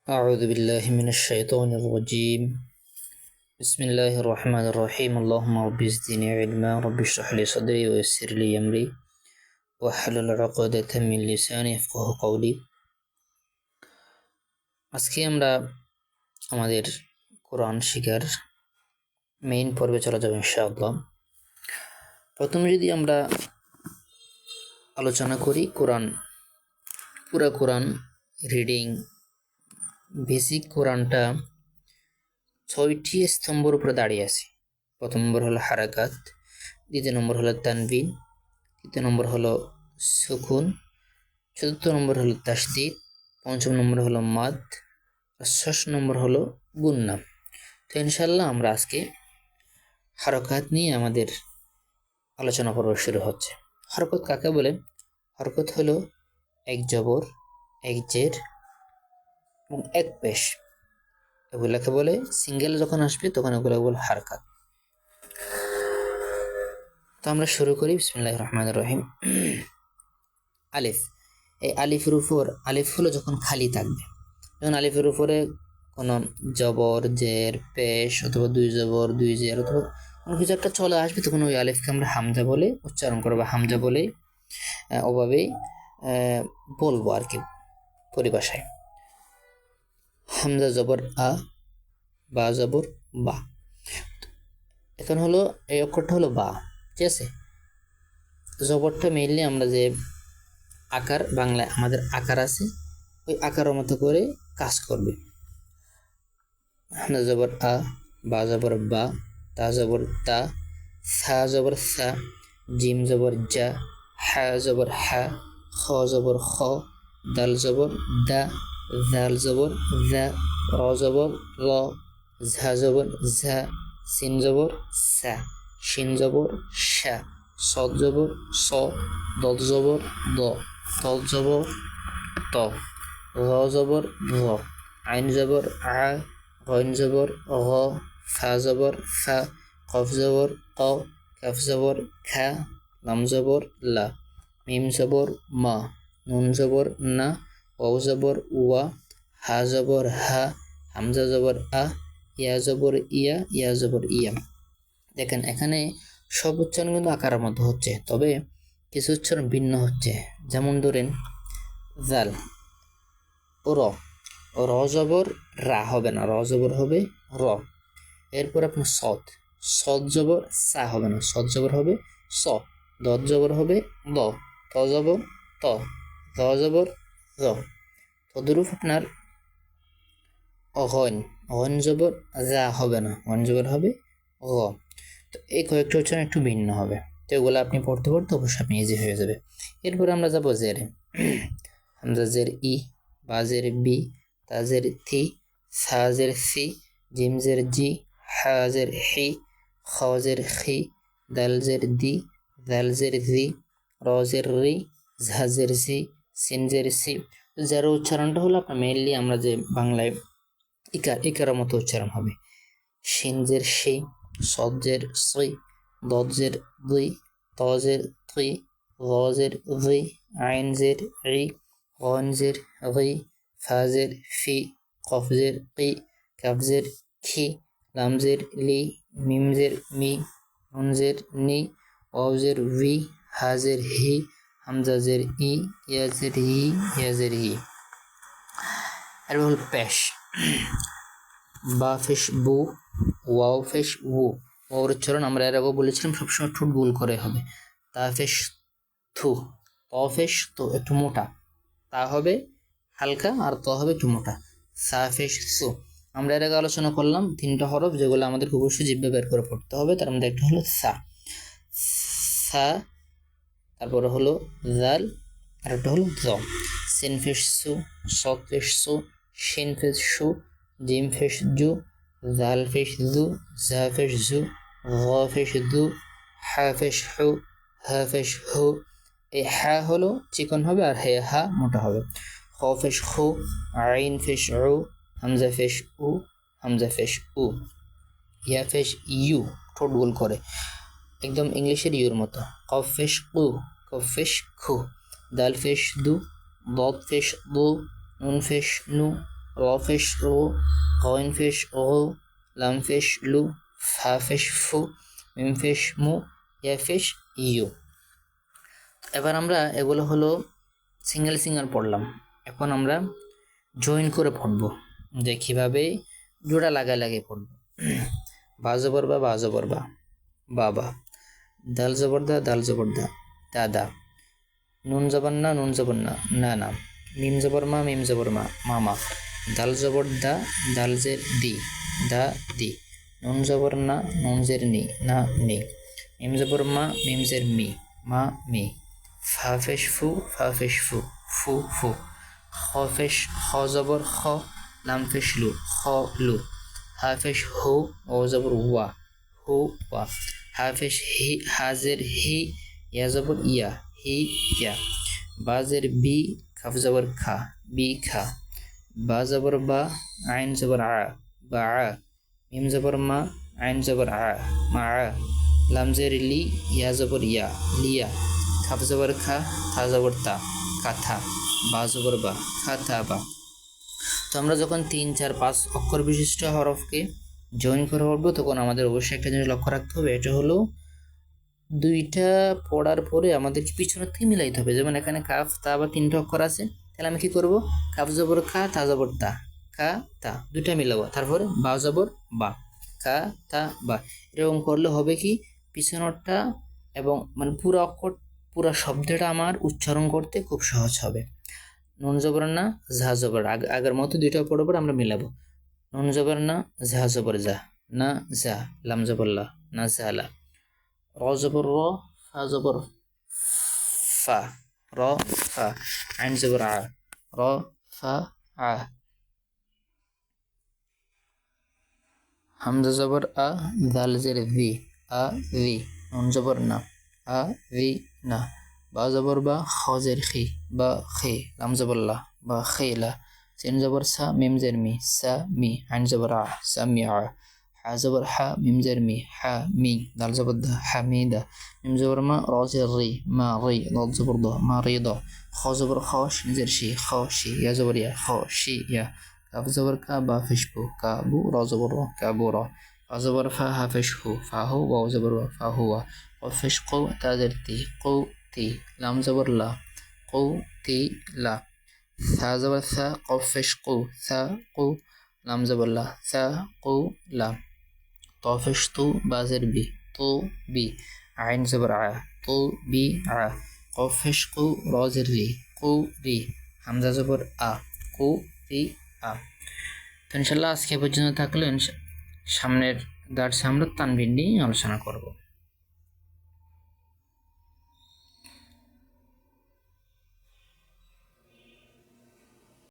أعوذ بالله من الشيطان الرجيم. بسم الله الرحمن الرحيم. اللهم رب زدني علما، رب اشرح لي صدري ويسر لي أمري واحلل عقدة من লিসানি يفقهوا قولي। আজকে আমরা আমাদের কোরআন শিখার মেইন পর্বে চলে যাব ইনশাআল্লাহ। প্রথমে যদি আমরা আলোচনা করি পুরা কোরআন রিডিং বেসিক কোরআনটা 6টি স্তম্ভের উপরে দাঁড়িয়ে আছে। প্রথম নম্বর হলো হারাকাত, দ্বিতীয় নম্বর হলো তানবিন, তৃতীয় নম্বর হলো সুকুন, চতুর্থ নম্বর হলো তাসদীদ, পঞ্চম নম্বর হলো মাদ, আর ষষ্ঠ নম্বর হলো গুন্না। তো ইনশাআল্লাহ আমরা আজকে হারকাত নিয়ে আমাদের আলোচনা পর্ব শুরু হচ্ছে। হরকত কাকে বলে? হরকত হলো এক জবর, এক জের এবং এক পেশ। এগুলাকে বলে সিঙ্গেল যখন আসবে তখন এগুলো বলে হারকাত। তো আমরা শুরু করি। বিসমিল্লাহির রহমানির রহিম। আলিফ, এই আলিফের উপর, আলিফ হলো যখন খালি থাকবে, যখন আলিফের উপরে কোনো জবর, জের, পেশ অথবা দুই জবর দুই জের অথবা কোনো কিছু একটা চলে আসবে, তখন ওই আলিফকে আমরা হামজা বলে উচ্চারণ করবো, হামজা বলে ওভাবেই বলবো আর কি পরিভাষায়। হামজা জবর আ, বা জবর বা। এখন হলো এই অক্ষরটা হলো বা, ঠিক আছে। জবরটা মেইনলি আমরা যে আকার, বাংলায় আমাদের আকার আছে, ওই আকারের মতো করে কাজ করবে। হামজা জবর আ, বা জবর বা, তা জবর তা, সা জবর সা, জিম জবর জা, হা জবর হা, খ জবর খ, দাল জবর দা, জাল জবর জা, র জবর র, ঝা জবর ঝা, সিন জবর সা, শিন জবর শা, সদ জবর স, দল জবর দ, তল জবর ত, র জবর র, আইন জবর আ, গইন জবর গ, ফা জবর ফা, কফ জবর ক, কাফ জবর খা, লাম জবর লা, মিম জবর মা, নুন জবর না, ওয়াও জবর ওয়া, হা জবর হা, হামজা জবর আ, ইয়া জবর ইয়া, ইয়া জবর ইয়া। দেখেন এখানে সব উচ্চারণ কিন্তু আকারের মতো হচ্ছে, তবে কিছু উচ্চারণ ভিন্ন হচ্ছে। যেমন ধরেন জাল ও র, র জবর রা হবে না, র জবর হবে র। এরপর আপনার সদ, সদ জবর সা হবে না, সদ জবর হবে স, দদ জবর হবে দ, ত জবর ত, র জবর র। তদরূপ আপনার অগন, অগন জবর যা হবে না, অন জবর হবে গ। তো এই কয়েকটা উচ্চারণ একটু ভিন্ন হবে, তো এগুলো আপনি পড়তে পড়তে অবশ্যই আপনি ইজি হয়ে যাবে। এরপর আমরা যাবো জেরে। হামজা জের ই, বা জের বি, তা জের থি, সা জের সি, জিম জের জি, হা জের হি, খ জের খি, দাল জের দি, দাল জের জি, র জের রি, ঝা জের ঝি, সিন জের সি। যার উচ্চারণটা হলো আপনার মেইনলি আমরা যে বাংলায় ইকারের মতো উচ্চারণ হবে। শিন জের শি, সদ জের সি, দদ জের দুই, ত জের তুই, র জের রি, আইন জের রি, গন জের রি, ফা জের ফি, কফ জের কি, কাফ জের খি, লাম জের লি, মিম জের মি, নুন জের নি, ওয়াও জের ভি, হা জের হি, হামজা জের ই, ইয়া জের ই, ইয়া জের ই। আর হল পেশ। বা ফেশ বু, ওয়াও ফেশ উ। ওর উচ্চারণ আমরা এর আগেও বলেছিলাম সবসময় ঠোঁট গোল করে হবে। তা ফেশ থু, ত ফেশ তো একটু মোটা, তা হবে হালকা আর ত হবে একটু মোটা। সা ফেশ সু। আমরা এর আগে আলোচনা করলাম 3টা হরফ যেগুলো আমাদের অবশ্যই জিহ্বা বের করে পড়তে হবে। তার মধ্যে একটা হলো সা, সা, তারপরে হলো জাল, আর একটা হলো জ। সিন ফেশ সু, সদ ফেশ সু, শিন ফেশ সু, জিম ফেশ জু, জাল ফেশ জু, জা ফেশ জু, গ ফেশ দু, হা ফেশ হু, হা ফেশ হু। এই হা হলো চিকন হবে আর হে হা মোটা হবে। খ ফেশ খু, আইন ফেশ উ, হামজা ফেশ উ, হামজা ফেশ উ। ইয়া ফেশ ইউ, ঠোঁট গোল করে একদম ইংলিশের ইউর মতো। কফ ফেশ কু, কফ ফেশ খু, দাল ফেশ দু, দদ ফেশ দু, নুন ফেশ নু, র পেশ রো, গইন পেশ গো, লাম পেশ লু, ফা পেশ ফু, মিম পেশ মু, ইয়া পেশ ইউ। এবার আমরা এগুলো হলো সিঙ্গেল সিঙ্গেল পড়লাম। এখন আমরা জয়েন করে পড়বো, যে কীভাবে জোড়া লাগাই পড়ব। বা জবর বা জবর বা, বাবা। দাল জবর দা, দাল জবর দা, দাদা। নুন জবর না, নুন জবর না, নানা। মিম জবর মা, মিম জবর মা, মামা। দাল জবর দা, দাল জের দি, দা দি। নুন জবর না, নুন জের নি, না নি। মিম জবর মা, মিম জের মি, মা মি। ফা পেশ ফু, ফা পেশ ফু, ফু ফু। খ পেশ খ জবর খ, লাম পেশ লু, খ লু। হা পেশ হু, ও জবর ওয়া, হু ওয়া। হা পেশ হি, হাজের হি, ইয়া জবর ইয়া, হি ইয়া। বাজের বি, খাফ জবর খা, বি খা। বা জবর বা, আইন জবর আ, বা আ। মিম জবর মা, আইন জবর আ, মা আ। লামজের লি, ইয়া জবর ইয়া, লিয়া। খাফ জবর খা, থা জবর তা, কাথা। বা জবর বা, খাথা বা। তো আমরা যখন 3, 4, 5 অক্ষর বিশিষ্ট হরফকে জয়েন করে পড়বো, তখন আমাদের অবশ্যই একটা জিনিস লক্ষ্য রাখতে হবে, এটা হলো দুইটা পড়ার পরে আমাদেরকে পিছনের থেকে মিলাইতে হবে। যেমন এখানে কাফ তা বা 3টা অক্ষর আছে, তাহলে আমি কি করব, কাফ জবর খা, তা জবর তা, কা তা, দুইটা মিলাবো। তারপরে বা জবর বা, কা তা বা। এরকম করলে হবে কি, পিছনেরটা এবং মানে পুরো অক্ষর, পুরো শব্দটা আমার উচ্চারণ করতে খুব সহজ হবে। নুন জবর না, ঝা জবর, আগের মতো দুইটা পড়ার পর আমরা মিলাবো। নুন জবর না, ঝা জবর যা, না যা। লাম জবর লা, না জালা। র জবর র, ফা জবর ফা, র ফা। আইন জবর আ, র ফা আ। হামজা জবর আ, দাল জের ভি, আ ভি। নুন জবর না, আ ভি না। বা জবর বা, খ জের খি, বা খি। লাম জবর লা, বা খিলা। সিন জবর সা, মিম জের মি, সা মি। আইন জবর আ, সা মি আ। হা জবর হা, মিম জের মি, হা মি। দাল জবর দা, হামিদা। মিম জবর মা, র জের রি, মা রি। দাল জবর দ, মা রি দ। খ জবর খ, শিন জের শি, খ শি। ইয়া জবর ইয়া, খ শি ইয়া। কাফ জবর কা, বা পেশ বু, কা বু। র জবর র, কা বু র। ফা জবর ফা, হা পেশ হু, ফা হু। ওয়াও জবর ওয়া, ফা হুয়া। কফ পেশ কু, তা জের তি, কু তি। লাম জবর লা, কু তি লা। থা জবর থা, কফ পেশ কু, থা কু। লাম জবর লা, থা কু লা। ত পেশ তু, বা জের বি, তু বি। আইন জবর আ, তু বি আ। কফ পেশ কু, র জের রি, কু রি। হামজা জবর আ, কু রি আ। তো ইনশাল্লাহ আজকে পর্যন্ত থাকলে সামনের দার্সে আমরা তানবিন নিয়ে আলোচনা করব।